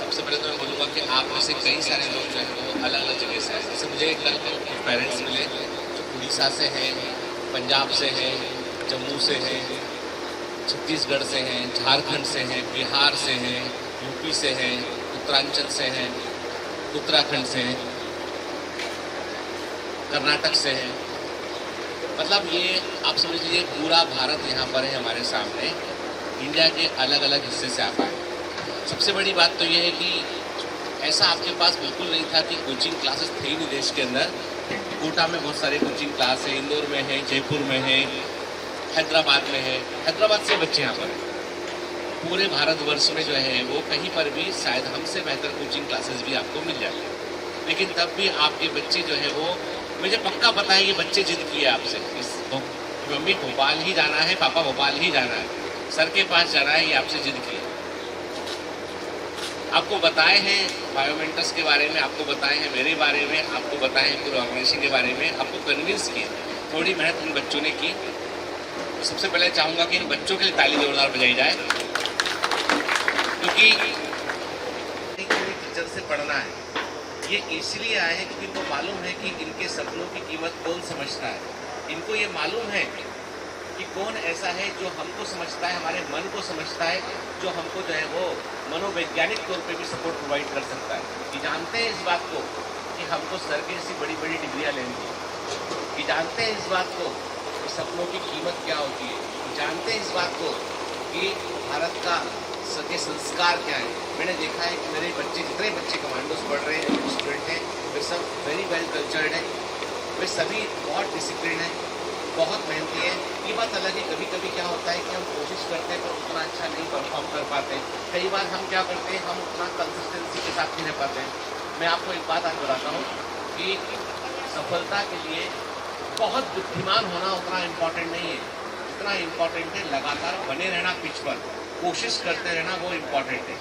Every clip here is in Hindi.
सबसे पहले तो मैं बोलूँगा कि आप में से कई सारे लोग जो हैं वो अलग अलग जगह से हैं। जैसे मुझे कल पेरेंट्स मिले जो उड़ीसा से हैं, पंजाब से हैं, जम्मू से हैं, छत्तीसगढ़ से हैं, झारखंड से हैं, बिहार से हैं, यूपी से हैं, उत्तरांचल से हैं, उत्तराखंड से हैं, कर्नाटक से हैं। मतलब ये आप समझ लीजिए पूरा भारत यहाँ पर है हमारे सामने, इंडिया के अलग अलग हिस्से से आता है। सबसे बड़ी बात तो ये है कि ऐसा आपके पास बिल्कुल नहीं था कि कोचिंग क्लासेस थे ही नहीं देश के अंदर। कोटा में बहुत सारे कोचिंग क्लास हैं, इंदौर में है, जयपुर में है, हैदराबाद में है। हैदराबाद से बच्चे यहाँ पर हैं। पूरे भारतवर्ष में जो है वो कहीं पर भी शायद हमसे बेहतर कोचिंग क्लासेस भी आपको मिल जाएंगे, लेकिन तब भी आपके बच्चे जो है वो मुझे पक्का पता है कि बच्चे जिद किए आपसे मम्मी भोपाल ही जाना है, पापा भोपाल ही जाना है, सर के पास जाना है, ये आपसे जिद किए। आपको बताए हैं बायोमेंटर्स के बारे में, आपको बताए हैं मेरे बारे में, आपको बताए हैं पूरे ऑर्गेनाइजेशन के बारे में, आपको कन्विंस किए। थोड़ी मेहनत उन बच्चों ने की। तो सबसे पहले चाहूँगा कि इन बच्चों के लिए ताली जोरदार बजाई जाए, क्योंकि टीचर से पढ़ना है। ये इसलिए आए हैं क्योंकि इनको मालूम है कि इनके सपनों की कीमत कौन समझता है। इनको ये मालूम है कि कौन ऐसा है जो हमको समझता है, हमारे मन को समझता है, जो हमको जो है वो मनोवैज्ञानिक तौर पे भी सपोर्ट प्रोवाइड कर सकता है। कि जानते हैं इस बात को कि हमको सर की जैसी बड़ी बड़ी डिग्रियाँ लेनी है, कि जानते हैं इस बात को कि सपनों की कीमत क्या होती है, कि जानते हैं इस बात को कि भारत का सके संस्कार क्या है। मैंने देखा है कि मेरे बच्चे, जितने बच्चे कमांडोज पढ़ रहे हैं, स्टूडेंट हैं, वे सब वेरी वेल कल्चर्ड हैं, वे सभी बहुत डिसिप्लिन हैं, बहुत मेहनती है। ये बात अलग है, कभी कभी क्या होता है कि हम कोशिश करते हैं पर उतना अच्छा नहीं परफॉर्म कर पाते। कई बार हम क्या करते हैं, हम उतना कंसिस्टेंसी के साथ नहीं रह पाते हैं। मैं आपको एक बात आज बताता हूँ कि सफलता के लिए बहुत बुद्धिमान होना उतना इम्पोर्टेंट नहीं है, जितना इम्पोर्टेंट है लगातार बने रहना, पिच पर कोशिश करते रहना, वो इम्पोर्टेंट है।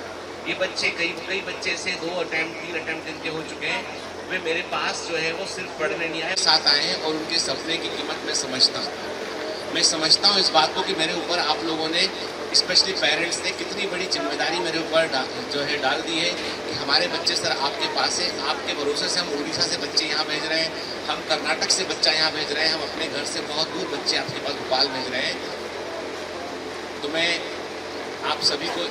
ये बच्चे कई बच्चे से 2 अटेम्प्ट 3 अटेम्प्ट इनके हो चुके हैं, वे मेरे पास जो है वो सिर्फ पढ़ने नहीं आए, साथ आए हैं और उनके सपने की कीमत मैं समझता हूँ। मैं समझता हूँ इस बात को कि मेरे ऊपर आप लोगों ने, स्पेशली पेरेंट्स ने, कितनी बड़ी जिम्मेदारी मेरे ऊपर जो है डाल दी है कि हमारे बच्चे सर आपके पास है, आपके भरोसे से हम उड़ीसा से बच्चे यहाँ भेज रहे हैं, हम कर्नाटक से बच्चा यहाँ भेज रहे हैं, हम अपने घर से बहुत दूर बच्चे आपके पास भोपाल भेज रहे हैं। तो मैं आप सभी को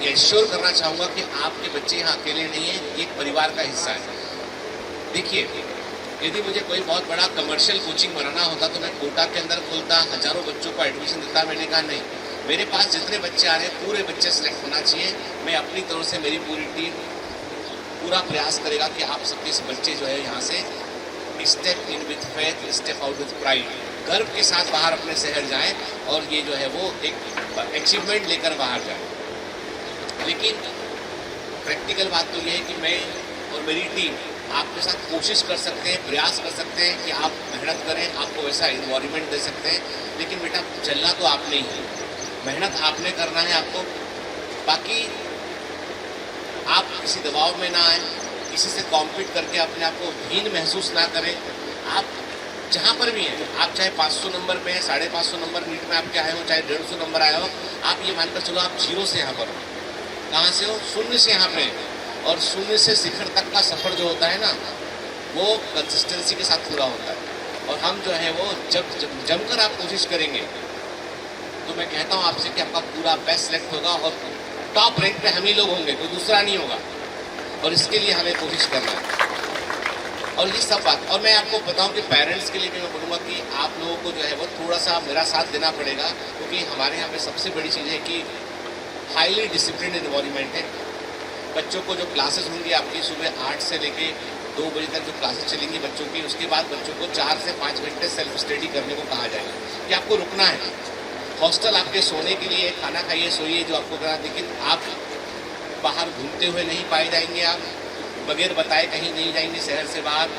ये एश्योर करना चाहूँगा कि आपके बच्चे यहाँ अकेले नहीं हैं, एक परिवार का हिस्सा है। देखिए, यदि मुझे कोई बहुत बड़ा कमर्शियल कोचिंग बनाना होता तो मैं कोटा के अंदर खोलता, हजारों बच्चों को एडमिशन देता। मैंने कहा नहीं, मेरे पास जितने बच्चे आ रहे हैं पूरे बच्चे सेलेक्ट होना चाहिए। मैं अपनी तरफ से, मेरी पूरी टीम पूरा प्रयास करेगा कि आप सबके बच्चे जो है यहाँ से step in with faith, step out with pride, गर्व के साथ बाहर अपने शहर जाएं और ये जो है वो एक अचीवमेंट लेकर बाहर जाएं। लेकिन प्रैक्टिकल बात तो ये है कि मैं और मेरी टीम आपके साथ कोशिश कर सकते हैं, प्रयास कर सकते हैं कि आप मेहनत करें, आपको वैसा इन्वायरमेंट दे सकते हैं। लेकिन बेटा चलना तो आपने ही है, मेहनत आपने करना है आपको। बाकी आप किसी दबाव में ना आए, किसी से कॉम्पीट करके अपने आप को हीन महसूस ना करें। आप जहाँ पर भी हैं, आप चाहे 500 नंबर पे हैं, 550 नंबर नीट में आपके आए हो, चाहे 150 नंबर आए हो, आप ये मानकर चलो आप 0 से यहाँ पर हो। कहाँ से हो? 0 से यहाँ पे। और 0 से शिखर तक का सफ़र जो होता है ना, वो कंसिस्टेंसी के साथ पूरा होता है। और हम जो है वो जब जमकर आप कोशिश करेंगे तो मैं कहता हूँ आपसे कि आपका पूरा बेस्ट सेलेक्ट होगा और टॉप रैंक पे हम ही लोग होंगे, कोई दूसरा नहीं होगा। और इसके लिए हमें कोशिश करना है। और ये सब बात, और मैं आपको बताऊं कि पेरेंट्स के लिए भी मैं बोलूँगा कि आप लोगों को जो है वो थोड़ा सा मेरा साथ देना पड़ेगा, क्योंकि हमारे यहाँ पे सबसे बड़ी चीज़ है कि हाईली डिसिप्लिन एनवायरनमेंट है। बच्चों को जो क्लासेस होंगी आपकी सुबह 8 से लेके 2 बजे तक जो क्लासेस चलेंगी बच्चों की, उसके बाद बच्चों को 4 से 5 घंटे सेल्फ स्टडी करने को कहा जाएगा कि आपको रुकना है। हॉस्टल आपके सोने के लिए, खाना खाइए, सोइए जो आपको करना, लेकिन आप बाहर घूमते हुए नहीं पाए जाएंगे, आप बगैर बताए कहीं नहीं जाएंगे शहर से बाहर।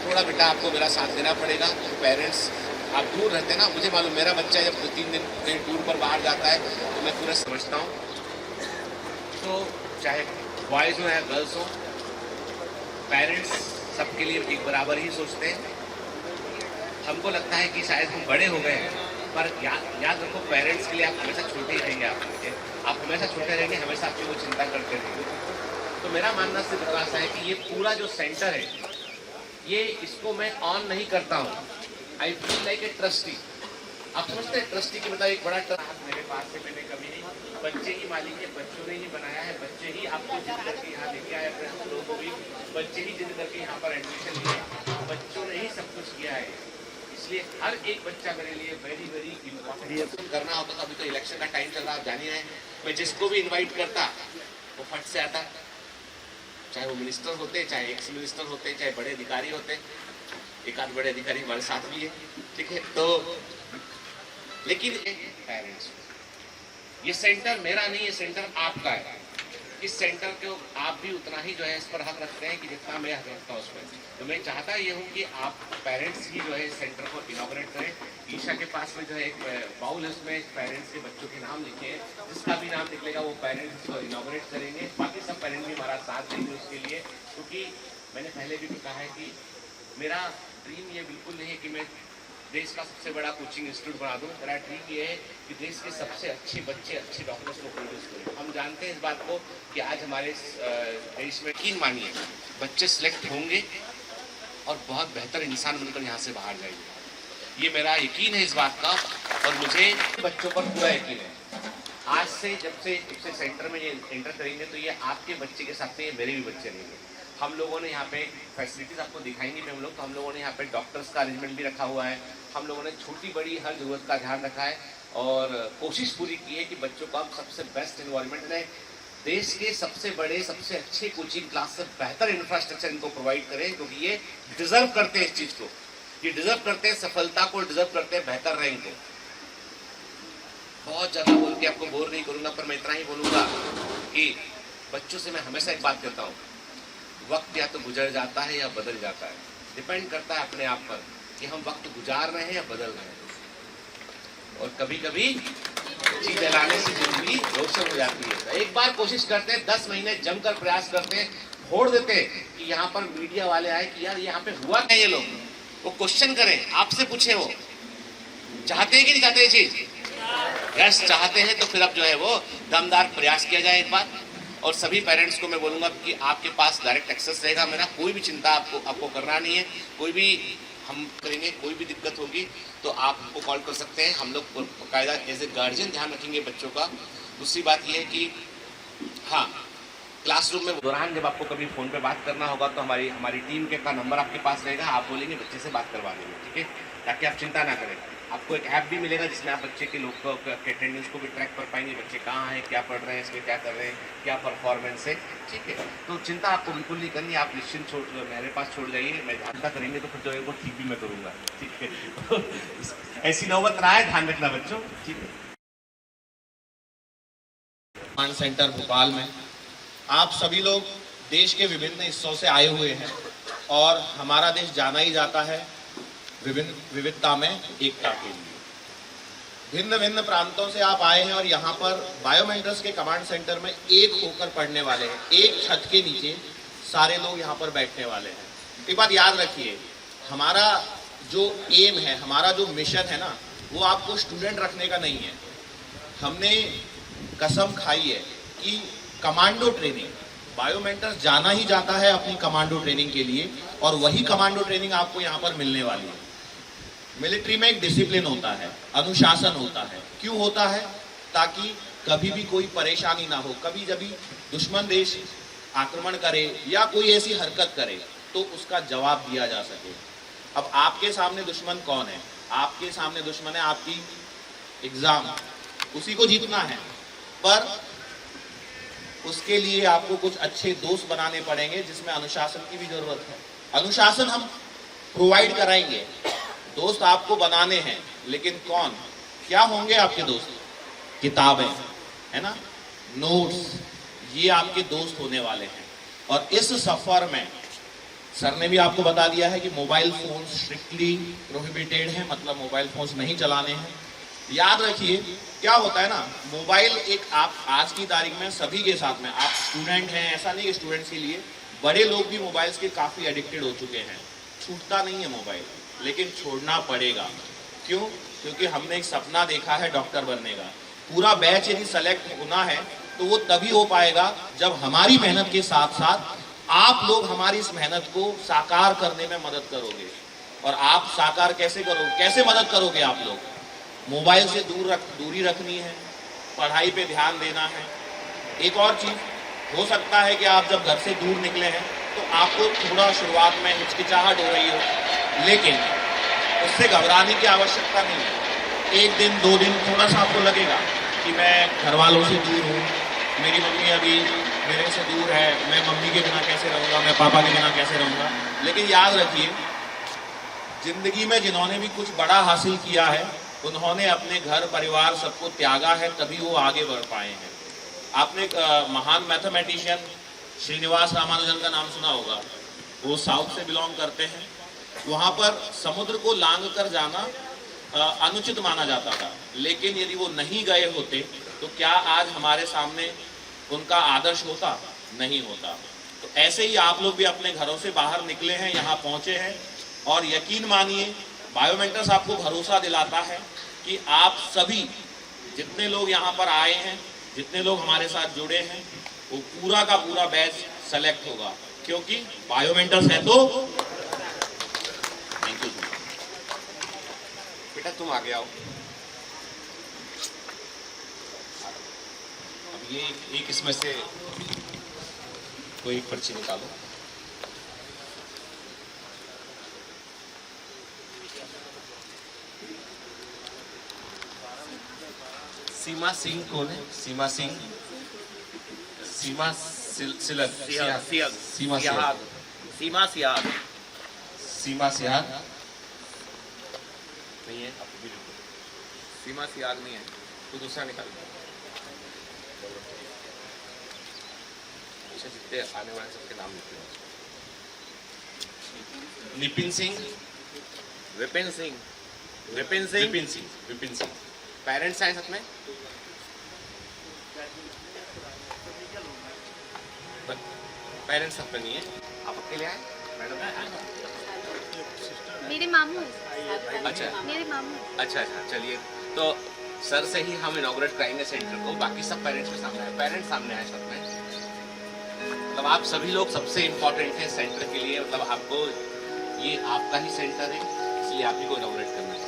थोड़ा बेटा आपको मेरा साथ देना पड़ेगा। पेरेंट्स आप दूर रहते ना, मुझे मालूम, मेरा बच्चा जब 2-3 दिन कहीं टूर पर बाहर जाता है तो मैं पूरा समझता हूँ। तो चाहे बॉयज़ हो या गर्ल्स हो, पेरेंट्स सबके लिए एक बराबर ही सोचते हैं। हमको लगता है कि शायद हम बड़े हो गए हैं, पर याद रखो पेरेंट्स के लिए आप हमेशा छोटे ही रहेंगे। आप हमेशा छोटे रहेंगे, हमेशा आपकी वो चिंता करते रहेंगे। तो मेरा मानना सिर्फ इतना सा है कि ये पूरा जो सेंटर है, ये इसको मैं ऑन नहीं करता हूँ। I feel like a trustee. आप समझते हैं ट्रस्टी की मतलब एक बड़ा ट्रस्ट मेरे पास से मैंने कभी नहीं, बच्चे ही मालिक है, बच्चों ने ही बनाया है, बच्चे ही आपको जिद करके यहाँ लेके आए, अपने हम लोगों को भी बच्चे ही जिद करके यहाँ पर एडमिशन लिए, बच्चों ने ही सब कुछ किया है। इसलिए हर एक बच्चा मेरे लिए वेरी वेरी इम्पोर्टेंट। करना होता था, अभी तो इलेक्शन का टाइम चल रहा, आप जानिए रहे, मैं जिसको भी इन्वाइट करता वो फट से आता, चाहे वो मिनिस्टर होते, चाहे एक्स मिनिस्टर होते, चाहे बड़े अधिकारी होते। एक आध बड़े अधिकारी हमारे साथ भी है, ठीक है। तो लेकिन पेरेंट्स, ये सेंटर मेरा नहीं, ये सेंटर आपका है। इस सेंटर को आप भी उतना ही जो है इस पर हक रखते हैं कि जितना मैं हक रखता हूँ उस पर। तो मैं चाहता ये हूँ कि आप पेरेंट्स ही जो है इस सेंटर को इनॉग्रेट करें। ईशा के पास में जो है एक बाउल है, उसमें पेरेंट्स के बच्चों के नाम लिखे हैं, जिसका भी नाम निकलेगा वो पेरेंट्स को इनॉग्रेट करेंगे। बाकी सब पेरेंट्स भी हमारा साथ देंगे उसके लिए, क्योंकि मैंने पहले भी कहा है कि मेरा ड्रीम ये बिल्कुल नहीं है कि मैं देश का सबसे बड़ा कोचिंग इंस्टीट्यूट बना दूं। मेरा ड्रीम ये है कि देश के सबसे अच्छे बच्चे अच्छे डॉक्टर्स को प्रोड्यूस करें। हम जानते हैं इस बात को कि आज हमारे देश में यकीन मानिए बच्चे सिलेक्ट होंगे और बहुत बेहतर इंसान बनकर यहाँ से बाहर जाएंगे। ये मेरा यकीन है इस बात का, और मुझे बच्चों पर पूरा यकीन है। आज से जब से सेंटर में ये एंटर करेंगे तो ये आपके बच्चे के साथ ये मेरे भी बच्चे रहेंगे। हम लोगों ने यहाँ पे फैसिलिटीज़ आपको दिखाई नहीं हम लोग, तो हम लोगों ने यहाँ पे डॉक्टर्स का अरेंजमेंट भी रखा हुआ है। हम लोगों ने छोटी बड़ी हर ज़रूरत का ध्यान रखा है और कोशिश पूरी की है कि बच्चों को हम सबसे बेस्ट इन्वायरमेंट दें, देश के सबसे बड़े सबसे अच्छे कोचिंग क्लास से बेहतर इंफ्रास्ट्रक्चर इनको प्रोवाइड करें, क्योंकि ये डिजर्व करते हैं इस चीज़ को, ये डिजर्व करते हैं सफलता को, डिजर्व करते हैं बेहतर रैंक को। बहुत ज़्यादा बोल के आपको बोर नहीं करूँगा, पर मैं इतना ही बोलूँगा कि बच्चों से मैं हमेशा एक बात कहता हूँ, वक्त या तो गुजर जाता है या बदल जाता है, डिपेंड करता है अपने आप पर कि हम वक्त गुजार रहे हैं या बदल रहे हैं। और कभी कभी जी जलाने से जिंदगी रोशन हो जाती है। तो एक बार कोशिश करते हैं, 10 महीने जमकर प्रयास करते हैं, छोड़ देते हैं कि यहाँ पर मीडिया वाले आए कि यार यहाँ पे हुआ क्या, ये लोग वो क्वेश्चन करें, आपसे पूछे वो चाहते हैं कि नहीं चाहते ये चीज। यस चाहते हैं तो फिर अब जो है वो दमदार प्रयास किया जाए एक बार। और सभी पेरेंट्स को मैं बोलूँगा कि आपके पास डायरेक्ट एक्सेस रहेगा मेरा, कोई भी चिंता आपको करना नहीं है, कोई भी हम करेंगे, कोई भी दिक्कत होगी तो आपको कॉल कर सकते हैं। हम लोग बाकायदा एज ए गार्जियन ध्यान रखेंगे बच्चों का। दूसरी बात यह है कि हाँ, क्लासरूम में दौरान जब आपको कभी फ़ोन पे बात करना होगा तो हमारी टीम का नंबर आपके पास रहेगा, आप बोलेंगे बच्चे से बात करवा देंगे, ठीक है, ताकि आप चिंता ना करें। आपको एक ऐप भी मिलेगा जिसमें आप बच्चे के अटेंडेंस को भी ट्रैक कर पाएंगे, बच्चे कहाँ हैं, क्या पढ़ रहे हैं, इसमें क्या कर रहे हैं, क्या परफॉर्मेंस है, ठीक है। तो चिंता आपको बिल्कुल नहीं करनी, आप निश्चिंत मेरे पास छोड़ जाइए, मैं ध्यान करेंगे तो फिर जो है वो ठीक भी मैं करूँगा, ठीक है। ऐसी नौबत ना आए, ध्यान रखना बच्चों, ठीक है। कमांड सेंटर भोपाल में आप सभी लोग देश के विभिन्न हिस्सों से आए हुए हैं और हमारा देश जाना ही जाता है विभिन्न विविधता में एकता के लिए। भिन्न भिन्न प्रांतों से आप आए हैं और यहाँ पर बायोमेंटर्स के कमांड सेंटर में एक होकर पढ़ने वाले हैं, एक छत के नीचे सारे लोग यहाँ पर बैठने वाले हैं। एक बात याद रखिए, हमारा जो एम है, हमारा जो मिशन है ना, वो आपको स्टूडेंट रखने का नहीं है। हमने कसम खाई है कि कमांडो ट्रेनिंग, बायोमेंटर्स जाना ही जाता है अपनी कमांडो ट्रेनिंग के लिए, और वही कमांडो ट्रेनिंग आपको यहाँ पर मिलने वाली है। मिलिट्री में एक डिसिप्लिन होता है, अनुशासन होता है। क्यों होता है? ताकि कभी भी कोई परेशानी ना हो, कभी जब भी दुश्मन देश आक्रमण करे या कोई ऐसी हरकत करे तो उसका जवाब दिया जा सके। अब आपके सामने दुश्मन कौन है? आपके सामने दुश्मन है आपकी एग्जाम, उसी को जीतना है, पर उसके लिए आपको कुछ अच्छे दोस्त बनाने पड़ेंगे जिसमें अनुशासन की भी जरूरत है। अनुशासन हम प्रोवाइड कराएंगे, दोस्त आपको बनाने हैं, लेकिन कौन, क्या होंगे आपके दोस्त? किताबें, है ना, नोट्स, ये आपके दोस्त होने वाले हैं। और इस सफर में सर ने भी आपको बता दिया है कि मोबाइल फोन स्ट्रिक्टली प्रोहिबिटेड है, मतलब मोबाइल फोन्स नहीं चलाने हैं। याद रखिए क्या होता है ना, मोबाइल एक आप आज की तारीख में सभी के साथ में, आप स्टूडेंट हैं, ऐसा नहीं कि स्टूडेंट्स के लिए, बड़े लोग भी मोबाइल्स के काफ़ी एडिक्टेड हो चुके हैं। छूटता नहीं है मोबाइल, लेकिन छोड़ना पड़ेगा। क्यों? क्योंकि हमने एक सपना देखा है डॉक्टर बनने का। पूरा बैच यदि सेलेक्ट होना है तो वो तभी हो पाएगा जब हमारी मेहनत के साथ साथ आप लोग हमारी इस मेहनत को साकार करने में मदद करोगे। और आप साकार कैसे करोगे, कैसे मदद करोगे? आप लोग मोबाइल से दूरी रखनी है, पढ़ाई पे ध्यान देना है। एक और चीज़, हो सकता है कि आप जब घर से दूर निकले हैं तो आपको थोड़ा शुरुआत में हिचकिचाहट हो रही हो, लेकिन उससे घबराने की आवश्यकता नहीं है। 1 दिन 2 दिन थोड़ा सा आपको लगेगा कि मैं घर वालों से दूर हूँ, मेरी मम्मी अभी मेरे से दूर है, मैं मम्मी के बिना कैसे रहूँगा, मैं पापा के बिना कैसे रहूँगा। लेकिन याद रखिए, जिंदगी में जिन्होंने भी कुछ बड़ा हासिल किया है, उन्होंने अपने घर परिवार सबको त्यागा है, तभी वो आगे बढ़ पाए हैं। आपने एक महान मैथमेटिशियन श्रीनिवास रामानुजन का नाम सुना होगा। वो साउथ से बिलोंग करते हैं। वहाँ पर समुद्र को लांग कर जाना अनुचित माना जाता था, लेकिन यदि वो नहीं गए होते तो क्या आज हमारे सामने उनका आदर्श होता? नहीं होता। तो ऐसे ही आप लोग भी अपने घरों से बाहर निकले हैं, यहाँ पहुँचे हैं, और यकीन मानिए बायोमेंटर्स आपको भरोसा दिलाता है कि आप सभी जितने लोग यहाँ पर आए हैं, जितने लोग हमारे साथ जुड़े हैं, वो पूरा का पूरा बैच सेलेक्ट होगा, क्योंकि बायोमेंटर्स है तो। Thank you. बेटा तुम आगे आओ। अब ये एक इसमें से कोई एक पर्ची निकालो। सीमा सिंह कौन है? सीमा सिंह, सीमा सिलक, सीमा सियाद, सीमा सियाद, सीमा सियाद नहीं है। सीमा सियाद नहीं है, तो दूसरा निकालो। अच्छा, जितने आने वाले सबके नाम लिखे। निपिन सिंह, विपिन सिंह, विपिन सिंह, विपिन सिंह, विपिन सिंह। पेरेंट्स हैं साथ में? पेरेंट्स साथ में नहीं है। आप अकेले आए मैडम? मेरे मामू। अच्छा, मेरे मामू। अच्छा, चलिए, तो सर से ही हम इनॉग्रेट कराएंगे सेंटर को। बाकी सब पेरेंट्स के सामने आए, पेरेंट्स सामने आए साथ में। मतलब आप सभी लोग सबसे इम्पोर्टेंट है सेंटर के लिए। मतलब आपको ये आपका ही सेंटर है, इसलिए आप ही को इनॉग्रेट करना है।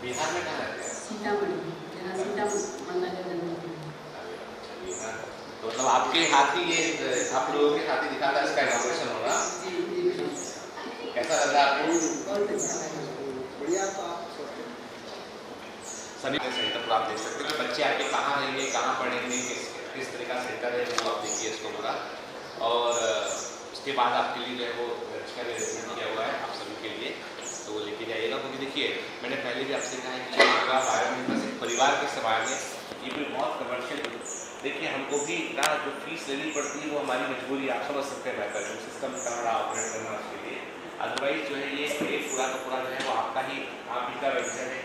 बिहार में कहाँ रहते हैं? सीतामढ़ी, जहाँ सीता माता का जन्म हुआ। तो मतलब आपके हाथी, ये आप लोगों के हाथी दिखा था, इसका इनॉग्रेशन होगा। कैसा लग रहा है आपको? बहुत अच्छा लगा। सभी सेंटर पर आप देख सकते हैं कि बच्चे आके कहाँ रहेंगे, कहाँ पढ़ेंगे, किस तरह का सेंटर है, वो आप देखिए इसको पूरा। और उसके बाद आपके लिए जो है वो रजिस्टर में रेजिडेंट किया हुआ है आप सभी के लिए, तो वो लेके जाइएगा। क्योंकि देखिए मैंने पहले भी आपसे कहा है कि बायोमेट्रिक परिवार के सवाल में ये कोई बहुत कमर्शियल, देखिए हमको भी ना जो फीस लेनी पड़ती है वो हमारी मजबूरी, आप समझ सकते हैं बेहतर, जो सिस्टम का ऑपरेट करना उसके लिए। अदरवाइज जो है ये एक पूरा का पूरा जो है वो आपका ही, आप ही का वेंचर है,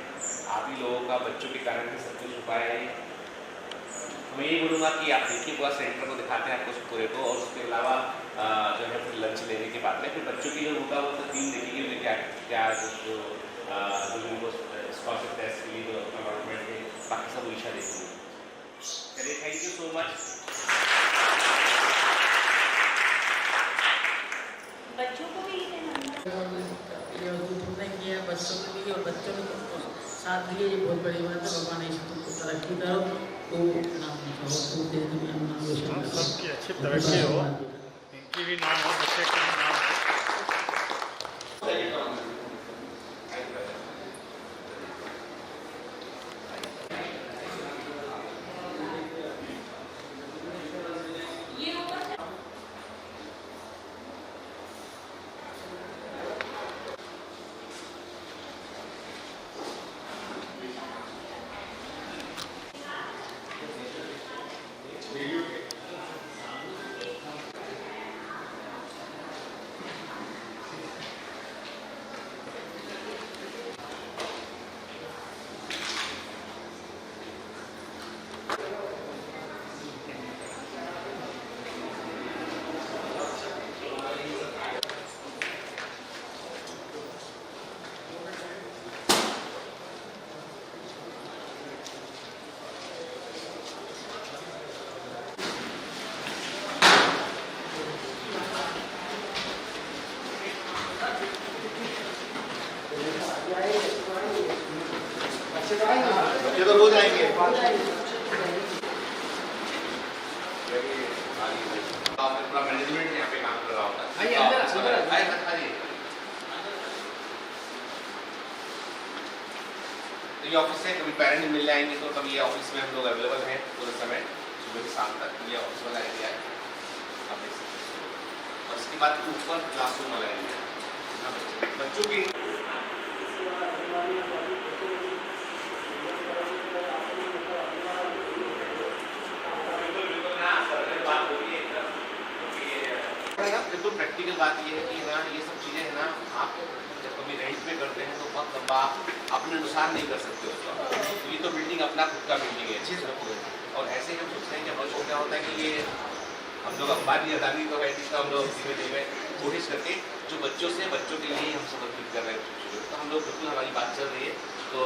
आप ही लोगों का, बच्चों के कारण भी सब कुछ हो पाया है। मैं यही बोलूँगा कि आप देखिए पूरा सेंटर को दिखाते हैं आपको पूरे को, और उसके अलावा जो है फिर लंच लेने के बाद में फिर बच्चों की जो होगा वो तो टीम देखेगी उन्हें क्या क्या जो उनको स्कॉलरशिप टेस्ट के लिए जो गवर्नमेंट है बाकी सब विषय देखेंगे। चलिए, थैंक यू सो मच। बच्चों को भी ये तुमने किया बच्चों के लिए, और बच्चों ने तुमको साथ दिए, ये बहुत बड़ी बात है। भगवान ऐसे तुमको तरक्की करो, तो नाम सबकी अच्छी तरक्की हो, इनकी भी नाम हो, बच्चे का भी नाम हो। बच्चे तो रोज आएंगे। पूरा मैनेजमेंट यहाँ पे काम कर रहा होता है। तो ये ऑफिस से कभी पेरेंट मिल जाएंगे तो कभी ये ऑफिस में हम लोग अवेलेबल हैं पूरे समय सुबह से शाम तक। ये ऑफिस वाला एरिया है, आप देख सकते हैं। और इसके बाद ऊपर क्लासरूम वाला एरिया है, बच्चों की बिल्कुल प्रैक्टिकल बात ये है कि ना ये सब चीज़ें है ना, आप जब कभी रेंट पे करते हैं तो बहुत लंबा अपने अनुसार नहीं कर सकते उसका। तो ये तो बिल्डिंग अपना खुद का बिल्डिंग है, और ऐसे ही हम सोचते हैं कि हम लोग क्या होता है कि ये हम लोग अखबारी अदानी तो है जिसका हम लोग धीमे धीमे कोशिश करके जो बच्चों के लिए हम समर्पित कर रहे हैं। तो हम लोग बिल्कुल हमारी बात चल रही है, तो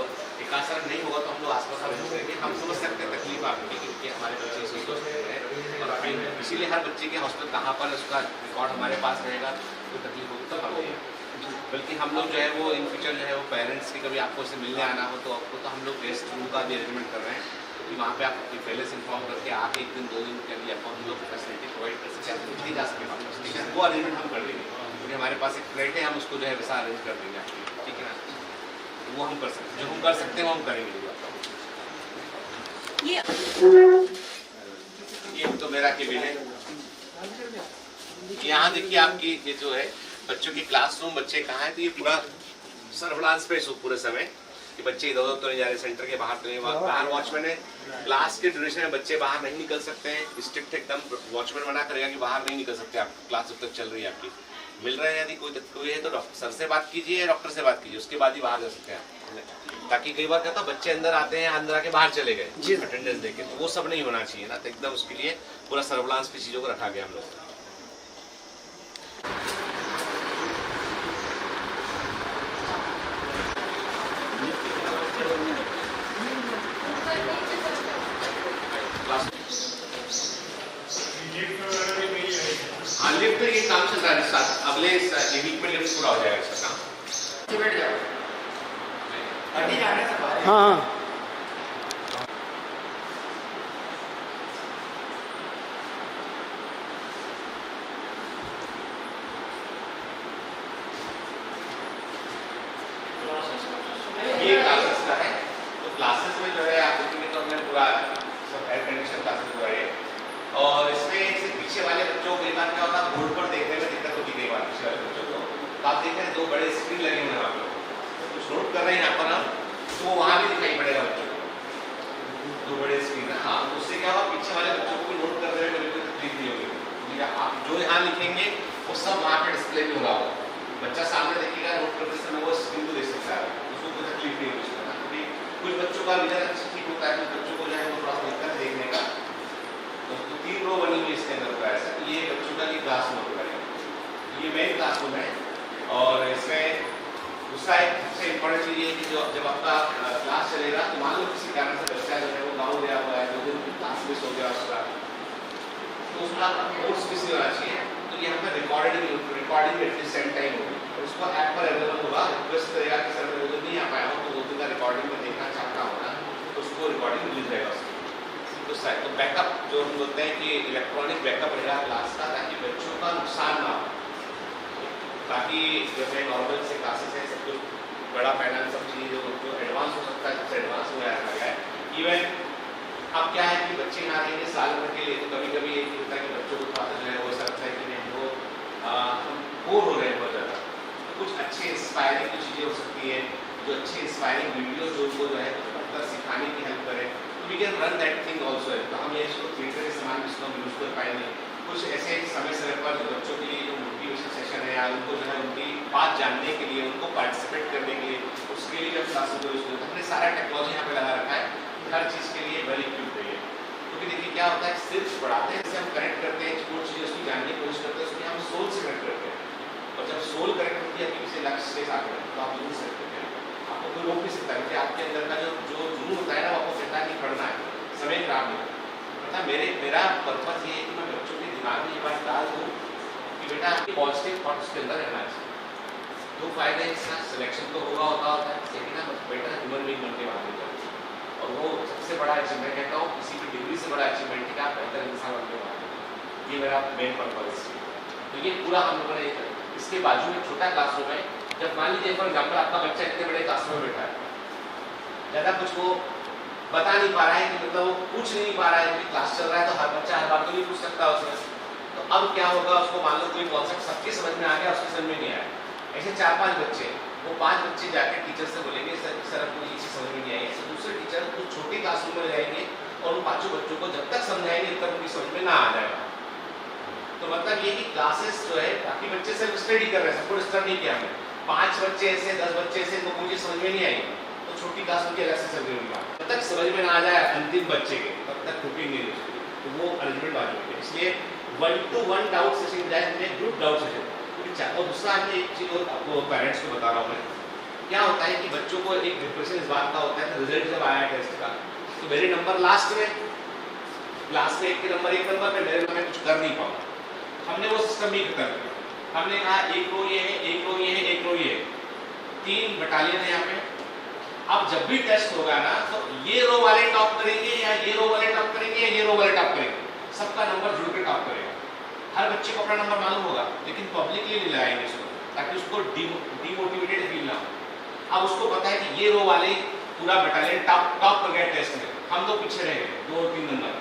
एकासरण नहीं होगा तो हम लोग आसपास करेंगे। हम समझ सकते हैं तकलीफ आपकी क्योंकि हमारे बच्चे इसी सोच रहे हैं, और इसीलिए हर बच्चे के हॉस्टल कहाँ पर उसका रिकॉर्ड हमारे पास रहेगा, कोई तकलीफ होगी तो हम बल्कि हम लोग जो है वो इन फ्यूचर जो है वो पेरेंट्स के कभी आपको इससे मिलने आना हो तो आपको तो हम लोग गेस्ट रूम का भी अरेंजमेंट कर रहे हैं कि वहाँ पे आप पहले से इन्फॉर्म करके आके 1 दिन 2 दिन के लिए आपको हम लोग फैसिलिटी प्रोवाइड कर सकते हैं, नहीं जा सके वापस, ठीक है। वो अरेंजमेंट हम कर देंगे क्योंकि हमारे पास एक फ्लाइट है, हम उसको जो है वैसा अरेंज कर देंगे आपकी, ठीक है ना। वो हम कर सकते हैं, जो हम कर सकते हैं वो हम करेंगे। ये तो मेरा केबिन है। यहाँ देखिए आपकी ये जो है बच्चों की क्लासरूम, बच्चे कहाँ हैं, तो ये पूरा सर्विलांस पे पूरे समय कि बच्चे इधर उधर तो नहीं जा रहे, सेंटर के बाहर तो नहीं, बाहर वॉचमैन है। क्लास के ड्यूरेशन में बच्चे बाहर नहीं निकल सकते हैं, स्ट्रिक्ट एकदम वॉचमैन मना करेगा कि बाहर नहीं निकल सकते आप, क्लास जब तक चल रही है आपकी। मिल रहे हैं यदि कोई है तो डॉक्टर सर से बात कीजिए, डॉक्टर से बात कीजिए, उसके बाद ही बाहर जा सकते हैं आप। ताकि कई बार कहता बच्चे अंदर आते हैं, अंदर आके बाहर चले गए अटेंडेंस देके, तो वो सब नहीं होना चाहिए ना। तो एकदम उसके लिए पूरा सर्विलांस पे चीज़ों को रखा गया हम लोग। हाँ, लिफ्ट ये काम चल रहा है, अगले वीक में लिफ्ट पूरा हो जाएगा इसका काम। हाँ ये क्लासेस का है, तो क्लासेस में जो है आप देखेंगे तो हमने पूरा सब एयर कंडीशन क्लासेस हुआ है, और इसमें से पीछे वाले बच्चों को एक बार क्या होता है बोर्ड पर देखने में दिक्कत होती है पीछे वाले बच्चों को। तो आप देख रहे हैं 2 बड़े स्क्रीन लगे हुए हैं आप लोग, तो कुछ नोट कर रहे हैं यहाँ पर हम, तो वहाँ भी दिखाई पड़ेगा बच्चों को 2 बड़े स्क्रीन। हाँ, तो उससे क्या होगा पीछे वाले बच्चों को भी नोट कर रहे हैं, कोई तकलीफ नहीं होगी। आप जो यहाँ लिखेंगे वो सब वहाँ पे डिस्प्ले भी होगा। बच्चा सामने देखेगा, नोट करते समय वो स्क्रीन को देख सकता है, उसको कोई तकलीफ नहीं होगी। क्योंकि कुछ बच्चों का विजन ठीक होता है, कुछ बच्चों को जो है वो थोड़ा सा दिक्कत देखने का, विंडो बनी हुई इसके अंदर होता है ऐसा। ये बच्चों का ये क्लासरूम होता है, ये मेन क्लासरूम है। और इसमें दूसरा एक सबसे इम्पोर्टेंट चीज़ ये है कि जो जब आपका क्लास चलेगा तो मान लो किसी कारण से बच्चा जो है वो गाँव गया हुआ है, 2 दिन क्लास मिस हो गया उसका, तो उसका नोट्स मिस नहीं होना चाहिए। तो यहाँ पर रिकॉर्डिंग एटलीस्ट सेंड टाइम होगी और उसको ऐप पर अवेलेबल होगा। रिक्वेस्ट करेगा कि सर मैं 2 दिन नहीं आ पाया हूँ, तो 2 दिन का रिकॉर्डिंग में देखना चाहता हूँ ना, तो उसको रिकॉर्डिंग मिल जाएगा उसको। तो बैकअप जो हम बोलते हैं कि इलेक्ट्रॉनिक बैकअप रहेगा क्लास का, ताकि बच्चों का नुकसान ना हो। बाकी जैसे नॉर्मल से क्लासेस हैं, सब कुछ बड़ा पैनल सब चीज़ जो एडवांस हो सकता है सबसे एडवांस हो रखा गया है। इवन अब क्या है कि बच्चे यहाँ रहेंगे साल भर के लिए, तो कभी कभी ये होता है कि बच्चों को थोड़ा जो है वो ऐसा लगता है कि नहीं वो बोर हो रहे हैं बहुत ज़्यादा। तो कुछ अच्छे इंस्पायरिंग कुछ चीज़ें हो सकती है, जो अच्छे इंस्पायरिंग वीडियो जो उनको जो है कुछ मतलब सिखाने की हेल्प करें, तो we can run that thing also है। तो हम ये इसको थिएटर के समान इसको यूज़ कर पाएंगे। कुछ ऐसे समय समय पर जो बच्चों के लिए जो मोटिवेशन सेशन है या उनको जो है उनकी बात जानने के लिए, उनको पार्टिसिपेट करने के लिए, उसके लिए जब क्लास को यूज़ करते हैं, हमने सारा टेक्नोलॉजी यहाँ पे लगा रखा है, हर चीज़ के लिए वेल इक्विप्ड है। क्योंकि देखिए क्या होता है, सिर्फ पढ़ाते हैं, जैसे हम कनेक्ट करते हैं, जो चीज़ उसकी जानने की कोशिश करते हैं, उसमें हम सोल से कनेक्ट करते हैं। और जब सोल कनेक्ट होती है आपके किसी लक्ष्य के साथ, तो आप जुड़ सकते हैं, आपको कोई रोक नहीं सकता। क्योंकि आपके अंदर का जो जुनून होता है ना, वो आपको कहता है कि पढ़ना है, समय खराब नहीं। मतलब मेरा पर्पज ये है कि मैं बच्चों के दिमाग में ये बात डाल दूँ कि बेटा आपके पॉजिटिव थॉट्स के अंदर रहना चाहिए। 2 फायदे इसका, सिलेक्शन तो होता है, लेकिन ना बेटा ह्यूमन बीइंग बन के बाहर निकलते हैं। और वो सबसे बड़ा अचीवमेंट कहता हूँ, किसी भी डिग्री से बड़ा अचीवमेंट है कि आप बेहतर इंसान बन के बाहर निकलते। ये मेरा मेन पर्पज है। तो ये पूरा हम लोगों ने इसके बाजू में छोटा क्लासरूम है। जब मान लीजिए फॉर एग्जाम्पल आपका बच्चा इतने बड़े क्लासरूम में बैठा है, ज़्यादा कुछ वो बता नहीं पा रहा है, कि मतलब वो पूछ नहीं पा रहा है, क्योंकि क्लास चल रहा है तो हर बच्चा हर बात तो नहीं पूछ सकता उसमें। तो अब क्या होगा, उसको मान लो कोई कॉन्सेप्ट सबके समझ में आ गया, उसके समझ में नहीं आया, ऐसे 4-5 बच्चे, वो 5 बच्चे जाकर टीचर से बोलेंगे सर हमको ये चीज़ समझ में नहीं आई। ऐसे दूसरे टीचर कुछ छोटे क्लासरूम में जाएंगे और उन 5 बच्चों को जब तक समझाएंगे तब उनकी समझ में ना आ जाएगा। तो मतलब ये कि क्लासेस जो है बाकी बच्चे सिर्फ स्टडी कर रहे हैं, सबको डिस्टर्ब नहीं किया हमने। 5 बच्चे ऐसे 10 बच्चे ऐसे, इनको मुझे समझ में नहीं आई, तो छोटी क्लास उनकी अलग से चल रही होगी। जब तक समझ में ना आ जाए अंतिम बच्चे के, तब तक रुकेंगे नहीं उसको। तो वो अरेंजमेंट बाजू है, इसलिए 1-to-1 डाउट सेशन बजाय हमने ग्रुप डाउट सेशन। और दूसरा हमने एक चीज़ और आपको पेरेंट्स को बता रहा हूँ मैं, क्या होता है कि बच्चों को एक डिप्रेशन इस बात का होता है, रिजल्ट जब आया टेस्ट का तो मेरे नंबर लास्ट में, क्लास में 1 नंबर पे, मेरे नंबर में कुछ कर नहीं पाऊंगा। हमने वो सिस्टम ही खत्म किया। हमने कहा एक रो ये है, एक रो ये है, एक रो ये है, 3 बटालियन है यहाँ पे। अब जब भी टेस्ट होगा ना, तो ये रो वाले टॉप करेंगे या ये रो वाले टॉप करेंगे या ये रो वाले टॉप करेंगे, सबका नंबर जुड़ के टॉप करेगा। हर बच्चे को अपना नंबर मालूम होगा, लेकिन पब्लिकली नहीं लगाएंगे इसको, ताकि उसको डिमोटिवेटेड फील ना हो। अब उसको पता है कि ये रो वाले पूरा बटालियन टॉप कर गया टेस्ट में, हम तो पीछे रह गए 2-3 नंबर।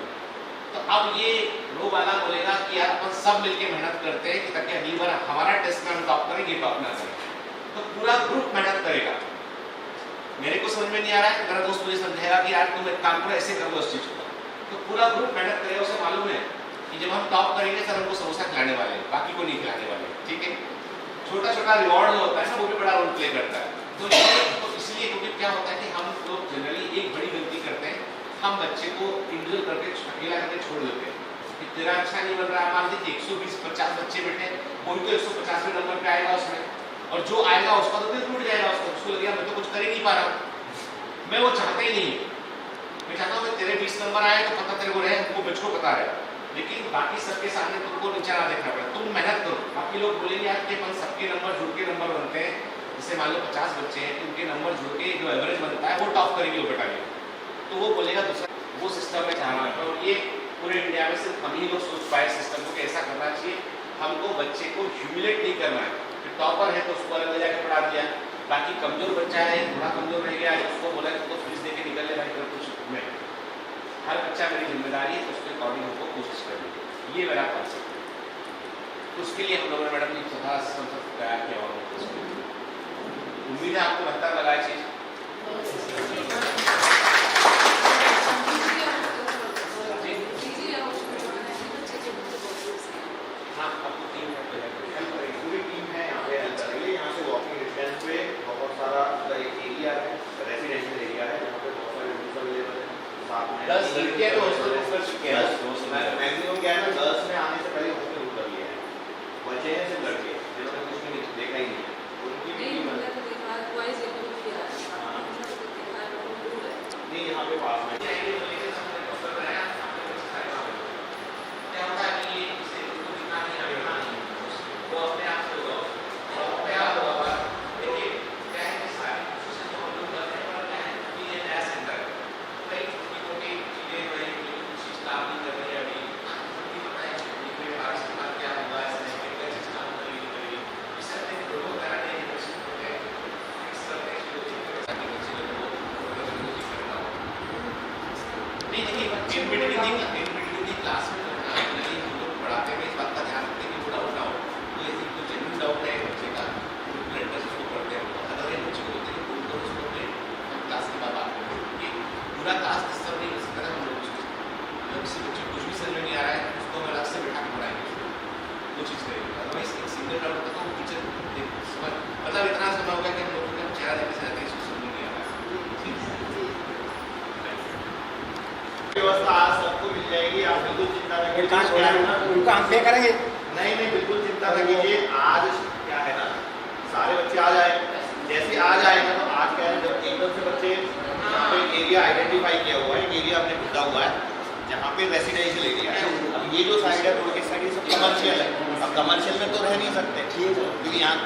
तो अब ये रो वाला बोलेगा कि यार अपन सब मिलके मेहनत करते हैं कि ताकि अगली बार हमारा टेस्ट में हम टॉप करें, ये टॉप ना करें। तो पूरा ग्रुप मेहनत करेगा। मेरे को समझ में नहीं आ रहा है, मेरा दोस्त मुझे समझाएगा कि यार तुम एक काम करो, ऐसे कर लो उस चीज़ को। तो पूरा ग्रुप मेहनत करेगा, उसे मालूम है कि जब हम टॉप करेंगे सर हमको समोसा खिलाने वाले हैं, बाकी को नहीं खिलाने वाले, ठीक है। छोटा छोटा रिवॉर्ड जो होता है ना, वो भी बड़ा रोल प्ले करता है। तो इसलिए क्योंकि क्या होता है कि हम लोग जनरली एक बड़ी गलती करते हैं, हम बच्चे को इंडिविजुअल करके अकेला करके छोड़ देते हैं कि तेरा अच्छा नहीं बन रहा है। मान लीजिए 120-50 बच्चे बैठे, कोई तो 150वें नंबर पे आएगा उसमें, और जो आएगा उसका तो दिल टूट जाएगा, उसको लगेगा मैं तो कुछ कर ही नहीं पा रहा हूँ। मैं वो चाहता ही नहीं, मैं चाहता हूँ तेरे 20 नंबर आए तो पता तेरे को रहे, हमको मुझको पता रहे, लेकिन बाकी सबके सामने तुमको नीचा ना देखना पड़े, तुम मेहनत करो। बाकी लोग बोलेंगे यार कि अपन सबके नंबर जुड़ के नंबर बनते हैं, जैसे मान लो 50 बच्चे हैं तो उनके नंबर जुड़ के जो एवरेज बनता है वो टॉप करेंगे वो बटालियन, तो वो बोलेगा दूसरा, वो सिस्टम में चाहना है। और ये पूरे इंडिया में सिर्फ हम ही लोग सोच पाए सिस्टम को कैसा करना चाहिए। हमको बच्चे को ह्यूमिलेट नहीं करना है, टॉपर है तो उसको अलग ले जाकर पढ़ा दिया, बाकी कमजोर बच्चा है, थोड़ा कमजोर रह गया, उसको बोला तो फीस दे के निकल ले भाई कर कुछ में। हर बच्चा मेरी जिम्मेदारी है, तो उसके अकॉर्डिंग हमको कोशिश करनी, ये मेरा कॉन्सेप्ट है। तो उसके लिए हम लोगों ने मैडम ने सभा सिस्टम तैयार किया और उम्मीद है आपको बेहतर लगा चीज। हाँ, आपको टीम पूरी टीम है यहाँ पे हेल्प करेंगे। यहाँ से वॉकिंग डिस्टेंस पे बहुत सारा एरिया है, रेजिडेंशियल एरिया है, यहाँ पे बहुत सारे रूम्स अवेलेबल है। 10 लड़कियाँ तो हॉस्टल बुक कर चुके हैं, मैक्सिमम क्या है ना ये यहाँ पे पास में क्लास में हम लोग पढ़ाते में इस बात का ध्यान रखते हैं कि वो डाउट ना हो। तो यदि कोई जेन्युइन डाउट है बच्चे का, तो ब्लड टेस्ट उसको करते हैं। अगर ये बच्चे को होते हैं तो उसको अपने क्लास के बाद बात करते हैं कि पूरा क्लास डिस्टर्ब नहीं कर सकता है। हम लोग उसको किसी बच्चे को कुछ भी समझ में नहीं आ रहा है उसको हम अलग से बैठा के पढ़ाएंगे, वो चीज़ करेंगे। अदरवाइज एक सिंगल डाउट होता है तो टीचर समझ मतलब इतना समय होगा कि हम लोगों का चेहरा देखने से रहते हैं, इसको समझ नहीं आ रहा है। व्यवस्था आज सबको मिल जाएगी, आप बिल्कुल चिंता न कीजिए। उनका हम पे करेंगे। नहीं बिल्कुल चिंता न कीजिए। आज क्या है ना, सारे बच्चे आ जाए, जैसे आ जाएगा तो आज क्या है, जब एकदम से बच्चे यहाँ पे एरिया आइडेंटिफाई किया हुआ है, एरिया हमने ढूंढा हुआ है जहाँ पे रेसिडेंशियल एरिया है। अब ये जो साइड है रोड की साइड, ये सब कमर्शियल है। अब कमर्शियल में तो रह नहीं सकते क्योंकि यहाँ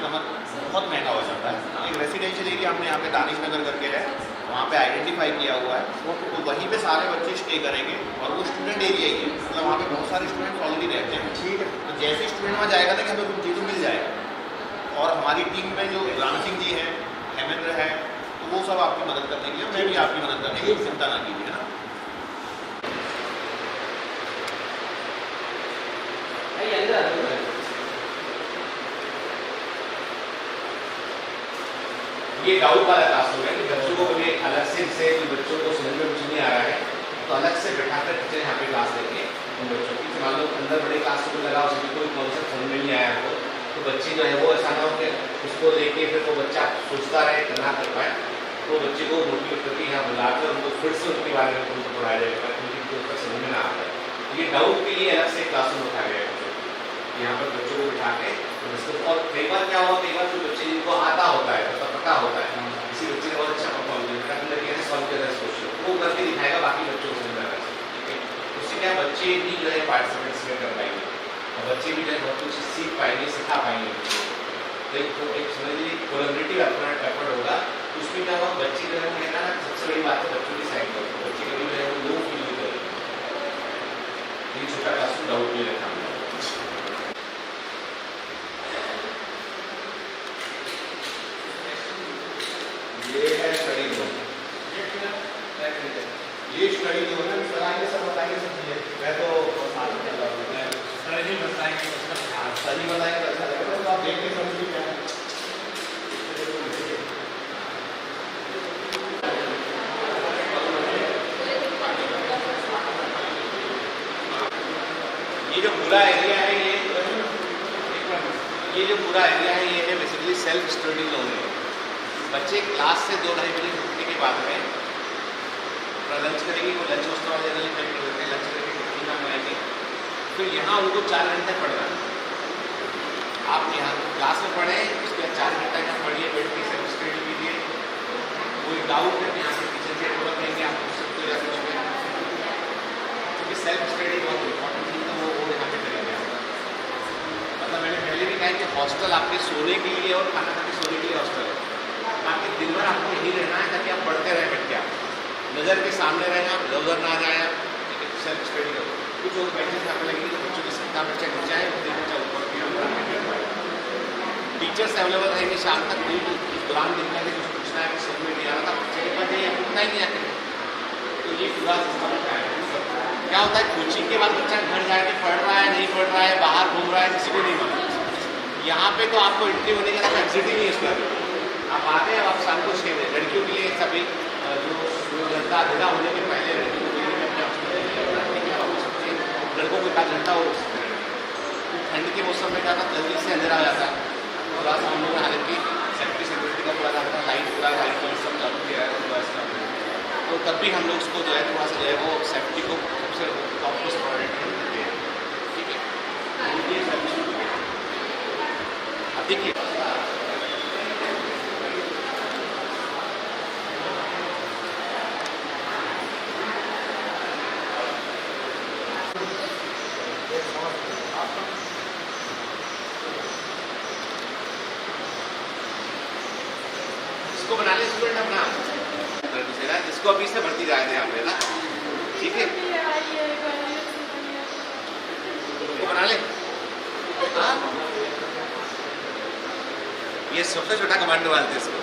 बहुत महंगा हो जाता है। एक रेसिडेंशियल एरिया हमने यहाँ पे दानिश नगर करके है, वहाँ पे आइडेंटिफाई किया हुआ है, तो वहीं पे सारे बच्चे स्टे करेंगे और वो स्टूडेंट एरिया ही है, मतलब वहाँ पे बहुत सारे स्टूडेंट्स ऑलरेडी रहते हैं। ठीक है, तो जैसे स्टूडेंट वहाँ जाएगा ना कि हमें कुछ चीज़ मिल जाएगा। और हमारी टीम में जो राम सिंह जी हैं, हेमेंद्र है, तो वो सब आपकी मदद करने के लिए, मैं भी आपकी मदद करने के लिए, चिंता ना कीजिए ना। ये डाउट वाला क्लास हो गया कि बच्चों को भी अलग से, जैसे बच्चों को समझ में कुछ नहीं आ रहा है तो अलग से बैठाकर टीचर यहाँ पे क्लास देंगे उन बच्चों की। मान लो अंदर बड़े क्लास को लगाओ, सभी कोई कॉन्सेप्ट समझ में नहीं आया हो तो बच्चे जो है वो ऐसा ना हो कि उसको लेके फिर वो बच्चा सोचता रहे, ना कर पाए, तो बच्चे को मोटिवेट करके यहाँ बुलाकर उनको फिर से उनके बारे में उनको पढ़ाया जाएगा क्योंकि उनको समझ में ना आता है। ये डाउट के लिए अलग से क्लासरूम उठाया गया है, यहाँ पर बच्चों को बिठा के। और कई बार क्या हुआ, कई बार जो बच्चे जिनको आता होता है, मतलब पता होता है, किसी बच्चे ने बहुत अच्छा परफॉर्म किया, सॉल्व किया था क्वेश्चन, वो करके दिखाएगा बाकी बच्चों को समझ आएगा। ठीक है, उससे क्या बच्चे भी जो है पार्टिसिपेट कर पाएंगे और बच्चे भी जो है बहुत कुछ सीख पाएंगे, सिखा पाएंगे। तो एक समझ लीजिए कोलैबोरेटिव एफर्ट होगा, उसमें क्या होगा, बच्चे जो है वो कहना ना, सबसे बड़ी बात है बच्चों की साइड पर बच्चे कभी जो है वो लो फील नहीं करेंगे। ये छोटा क्लास डाउट नहीं रखा। ये है स्टडी जोन, ये स्टडी जोन है, बताएंगे सब चीजें। मैं तो साथ में चल रहा हूँ, सर ही बताएंगे, सही बताएंगे तो अच्छा लगेगा, तो आप देख के समझिए क्या है। ये जो पूरा एरिया है, ये जो पूरा एरिया है, ये है बेसिकली सेल्फ स्टडी जोन है। बच्चे क्लास से 2-2:30 बजे छुट्टी के बाद में अपना लंच करेंगे, वो लंच उस तरह जनरली पैक कर देते हैं, लंच करके टिफिन में बनाएंगे, फिर यहाँ उनको 4 घंटे पढ़ना है। आप यहाँ क्लास में पढ़ें, उसके बाद 4 घंटा यहाँ पढ़िए, बैठ के सेल्फ स्टडी कीजिए। कोई डाउट है यहाँ पर टीचर से बोला कहेंगे, आप पूछ सकते हो या कुछ भी, क्योंकि सेल्फ स्टडी बहुत इंपॉर्टेंट चीज़ है, वो यहाँ पे करेंगे। मतलब मैंने पहले भी कहा कि हॉस्टल आपके सोने के लिए और खाना खा के सोने के लिए हॉस्टल है। आपके दिन भर आपको यही रहना है ताकि आप पढ़ते रहें, बैठ के आप नज़र के सामने रहें, आप उधर ना जाए, आप सेल्फ स्टडी करो। कुछ और बैठे यहाँ पे लगेंगे तो बच्चों की संख्या बच्चा गिर जाए, बच्चा ऊपर टीचर्स अवेलेबल रहेंगे शाम तक। कोई दौरान दिन में कुछ पूछना है, कुछ समझ में नहीं आ रहा था, बच्चे के पास जाइए, पूछना ही नहीं आते। तो ये पूरा सिस्टम क्या होता है, कोचिंग के बाद बच्चा घर जाके पढ़ रहा है, नहीं पढ़ रहा है, बाहर घूम रहा है, किसी को नहीं मालूम। यहाँ पे तो आपको एंट्री होने का एग्जिट ही नहीं है इसका। आप आते हैं, आप शाम को 6 बजे। लड़कियों के लिए सभी जो घंटा आधा होने के पहले लड़कियों के लिए लड़कों को 1 घंटा हो। ठंड के मौसम में ज़्यादा जल्दी से अंधेरा हो जाता है, थोड़ा सा हम लोगों ने हालांकि सेफ्टी सिक्योरिटी का पूरा था, लाइट पूरा लाइट सब चालू किया है, तो तब भी हम लोग उसको जो है थोड़ा सा जो है वो सेफ्टी को सबसे टॉप मोस्ट प्रायोरिटी देते हैं। ठीक है, अब देखिए इसको बना ले स्टूडेंट अपना इसको अभी से भर्ती जाए थे यहाँ पे ना, ठीक है इसको बना ले। हाँ? ये सबसे छोटा कमांडो वाले थे इसको।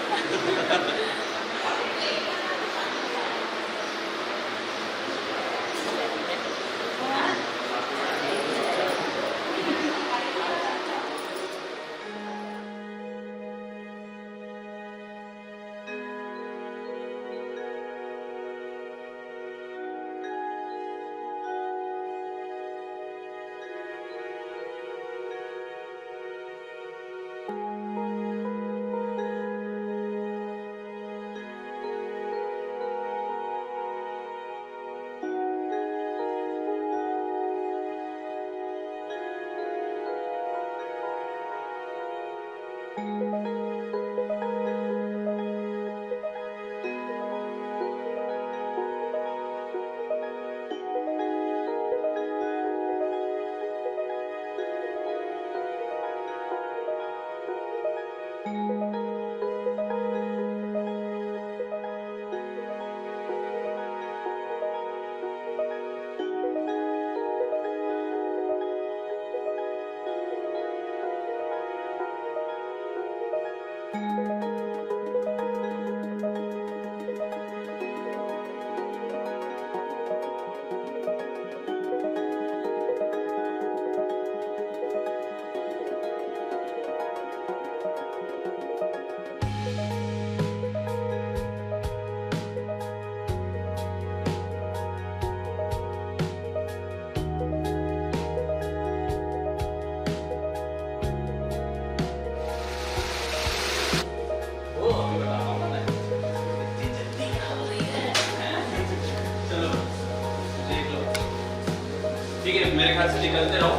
ठीक है, मेरे ख्याल से निकलते रहो।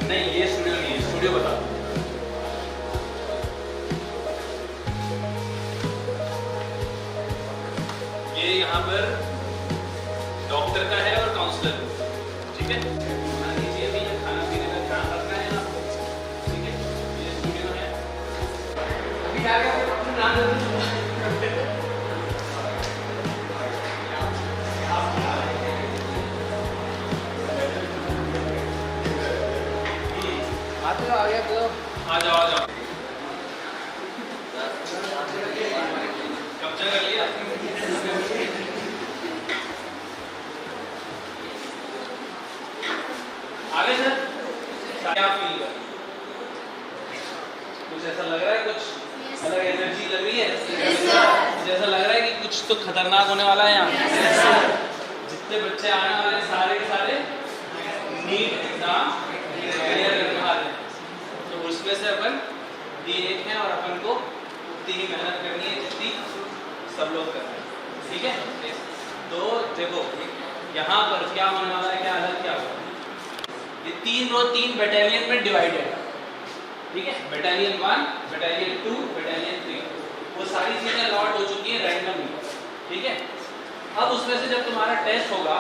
नहीं, ये स्टूडियो नहीं है, स्टूडियो बता। ये यहाँ पर डॉक्टर का है और काउंसलर, ठीक है। मान लीजिए भी ये खाना पीने का ध्यान रखना है यहाँ, ठीक है। ये स्टूडियो है। अभी आ गया अपना नाम आ गया तो आ जाओ आ जाओ। कब्जा कर लिया। आगे सर क्या फील कर, कुछ ऐसा लग रहा है, कुछ अलग एनर्जी लग रही है? जैसा लग रहा है कि कुछ तो खतरनाक होने वाला है यहाँ। जितने बच्चे आने वाले सारे के सारे नीट एग्जाम क्लियर करने वाले हैं, तो उसमें से अपन ये एक है और अपन को उतनी ही मेहनत करनी है जितनी सब लोग कर रहे हैं, ठीक है। तो देखो यहाँ पर क्या होने वाला है, क्या अलग क्या होगा। ये 3 बटालियन में डिवाइडेड है, ठीक है। बटालियन 1, बटालियन 2, बटालियन 3, वो सारी चीजें अलॉट हो चुकी है रैंडमली, ठीक है। अब उसमें से जब तुम्हारा टेस्ट होगा,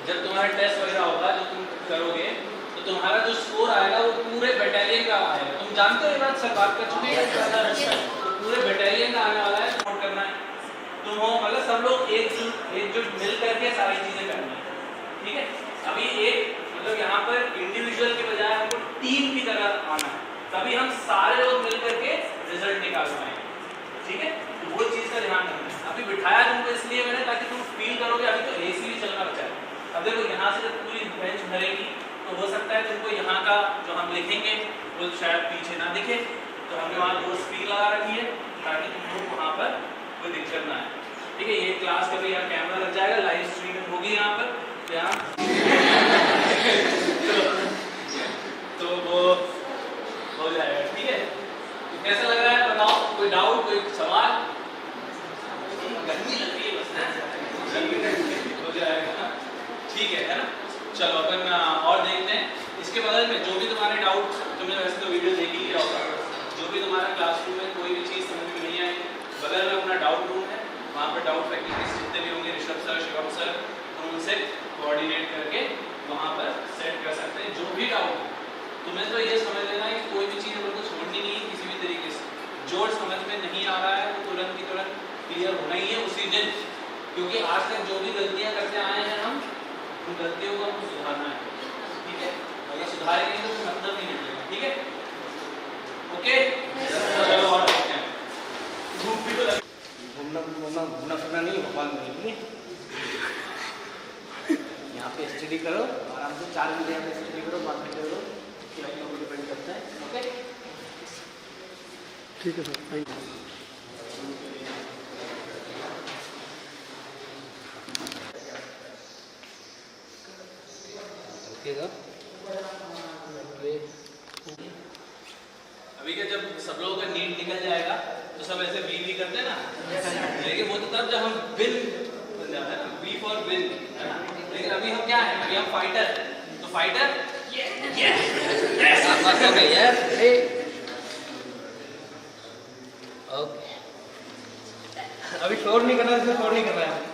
जब तुम्हारा टेस्ट वगैरह होगा, जो तुम करोगे, तो तुम्हारा जो स्कोर आएगा वो पूरे बटालियन का आएगा। तुम जानते हो ये बात, सब बात कर चुके हैं। तो पूरे बटालियन का आने वाला है, नोट करना है। तुम हो मतलब सब लोग एकजुट मिल करके सारी चीजें करनी है, ठीक है। अभी एक मतलब यहाँ पर इंडिविजुअल के बजाय हमको टीम की तरह आना है, तभी हम सारे लोग मिल करके रिजल्ट निकाल पाएंगे, ठीक है। तो वो चीज़ का ध्यान रखना है। अभी बिठाया तुमको इसलिए मैंने, ताकि तुम फील करोगे। अभी तो AC भी चलना बचा है। अब देखो यहाँ से जब पूरी बेंच भरेगी तो हो सकता है तुमको यहाँ का जो हम लिखेंगे वो शायद पीछे ना दिखे, तो हमने वहाँ 2 स्पीकर लगा रखी है ताकि तुमको वहाँ पर कोई दिक्कत ना आए, ठीक है। ये क्लास का भी यहाँ कैमरा लग जाएगा, लाइव स्ट्रीमिंग होगी यहाँ पर, यहाँ तो वो हो जाएगा, ठीक है। तो कैसा लग रहा है बताओ, कोई डाउट, कोई सवाल? गर्मी लग रही है बस ना, हो जाएगा, ठीक है ना। चलो अपन और देखते हैं। इसके बगल में जो भी तुम्हारे डाउट, तुमने वैसे तो वीडियो देख ही लिया होगा, जो भी तुम्हारा क्लासरूम में कोई भी चीज़ समझ में नहीं आई, बगल में अपना डाउट रूम है, वहाँ पर डाउट फैकल्टीज जितने भी होंगे, ऋषभ सर, शिवम सर, तो उनसे कोऑर्डिनेट करके वहाँ पर सेट कर सकते हैं जो भी डाउट हो। तुम्हें तो ये समझ लेना है कि कोई भी चीज़ हमको छोड़नी नहीं है किसी भी तरीके से। जो समझ में नहीं आ रहा है वो तुरंत की तुरंत क्लियर होना ही है उसी दिन, क्योंकि आज तक जो भी गलतियाँ करते आए हैं हम, उन गलतियों को हमको सुधारना है। ठीक है, अगर सुधारेंगे तो मतलब नहीं निकलेगा। ठीक है, ओके, चलो और देखते हैं। धूप भी तो घूमना फिरना नहीं भोपाल में नहीं है। यहाँ पे स्टडी करो आराम से, 4 घंटे यहाँ पे स्टडी करो, बाद में करो, कि आप लोगों को डिपेंड करता है। ओके, ठीक है सर, थैंक यू। अभी क्या जब सब लोगों का नीट निकल जाएगा तो सब ऐसे वी करते हैं ना, लेकिन वो तो तब जब हम विन बन जाता है ना, वी फॉर विन, है ना। लेकिन अभी हम क्या है, अभी हम फाइटर, तो फाइटर अभी शोर नहीं करना, इसमें शोर नहीं करना है।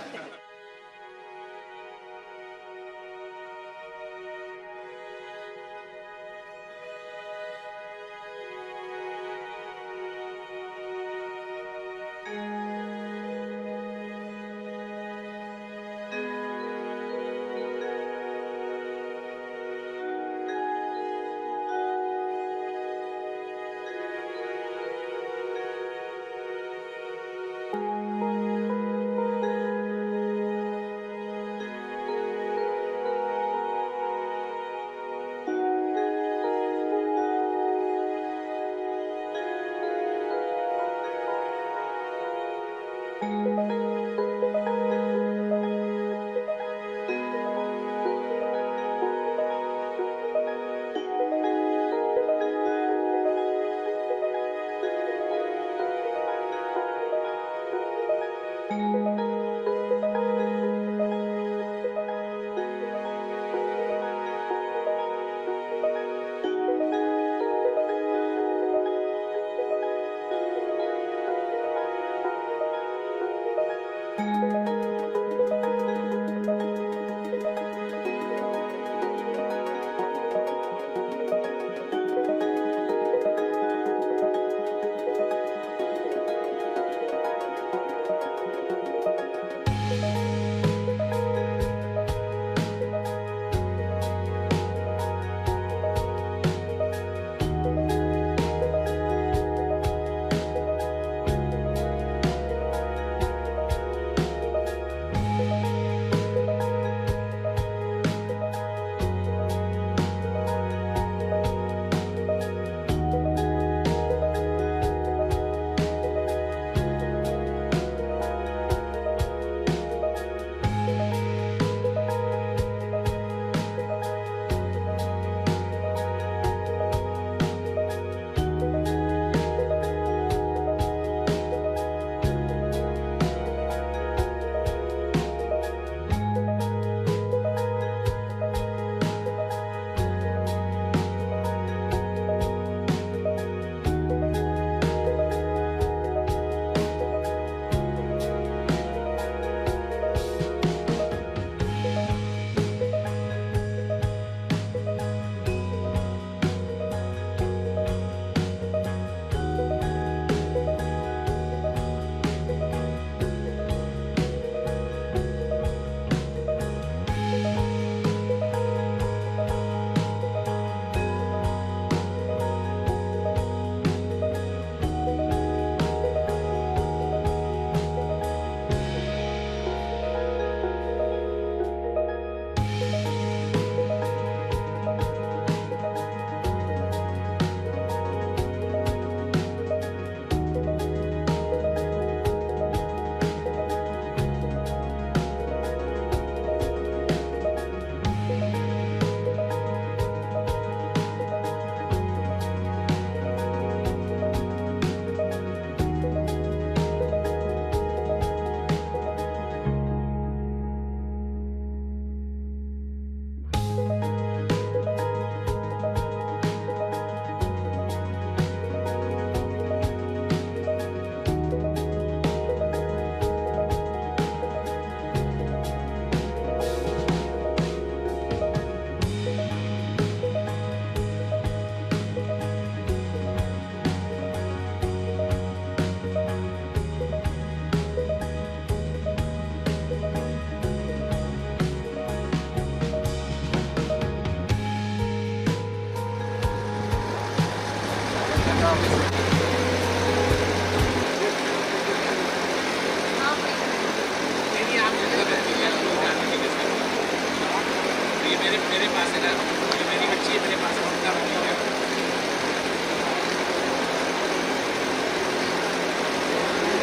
ना, ये मेरी बच्ची है, मेरे पास उनका बच्ची है।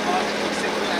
और इससे कुछ है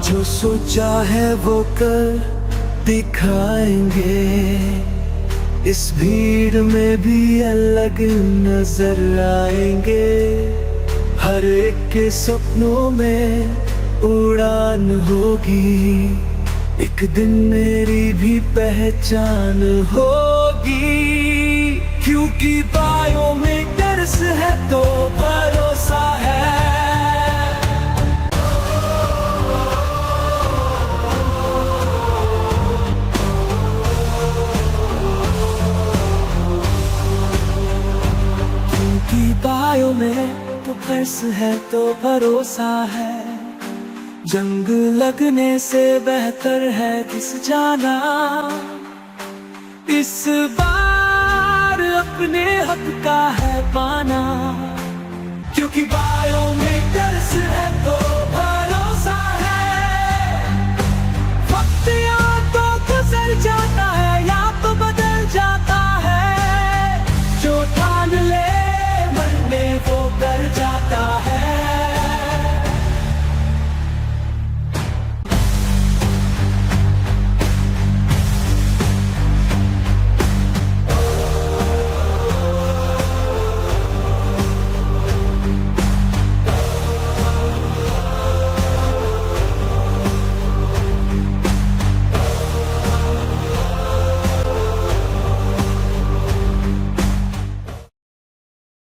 जो सोचा है वो कर दिखाएंगे, इस भीड़ में भी अलग नजर आएंगे। हर एक के सपनों में उड़ान होगी, एक दिन मेरी भी पहचान होगी। क्योंकि बायोमेट्रिक्स है तो भरोसा है। बायोमेट्रिक्स है तो भरोसा है। जंग लगने से बेहतर है किस जाना। इस बार अपने हक का है पाना, क्योंकि